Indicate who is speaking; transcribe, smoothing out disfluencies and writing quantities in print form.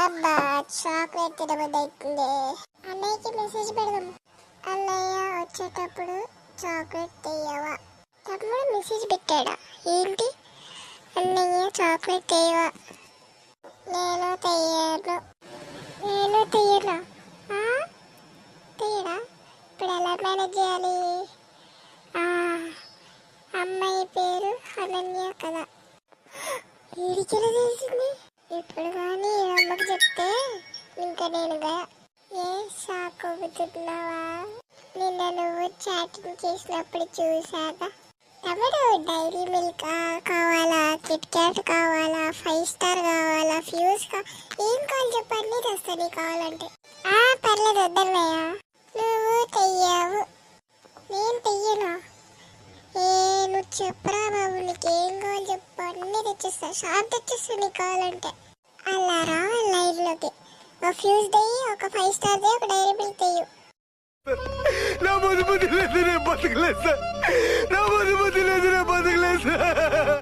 Speaker 1: అబ్బా చాక్లెట్ తినబోతుంది. అన్నయ్యకి మెసేజ్ పెడదాం. అన్నయ్య వచ్చేటప్పుడు చాక్లెట్ తెయ్యవా? తమ్ముడు మెసేజ్ పెట్టాడా ఏంటి? అన్నయ్య చాక్లెట్ తెయ్యవా? నేను తెయ్యను. నేను తెయ్యనా? తెయ్యడా? ఇప్పుడు ఎలా మేనేజ్ చేయాలి? అమ్మాయి పేరు అనన్య కదా. వీడికి ఎలా తెలిసింది? ఇప్పుడు కానీ అమ్మకి చెప్తే ఇంకా నేనుగా ఏ షాక్ అవుతున్నావా? నిన్న నువ్వు చాటింగ్ చేసినప్పుడు చూసాక తమ్ముడు డైరీ మిల్క్ కావాలా, కిట్ క్యాట్ కావాలా, 5 స్టార్ కావాలా, ఫ్యూజ్ ఏం కావాలి చెప్పండి తెస్తాను కావాలంటే. పర్లేదు వద్దన్నయ్య. నువ్వు తెయ్యావు, నేను తెయ్యను. నువ్వు చెప్పరా బాబు, నీకేం కావాలి చెప్పు, అన్నీ తెచ్చిస్తా. షాప్ తెచ్చిస్తా నీకు కావాలంటే. అలా రా లైన్లోకి. ఒక ఫ్యూజ్ తెయ్యి, ఒక 5 స్టార్ తెయ్యి, ఒక డైరీ మిల్క్ తెయ్యి.
Speaker 2: నా బతుకు లేదు, నేను బతకలేదు. నా బతుకు లేదు, నేను బతకలేదు.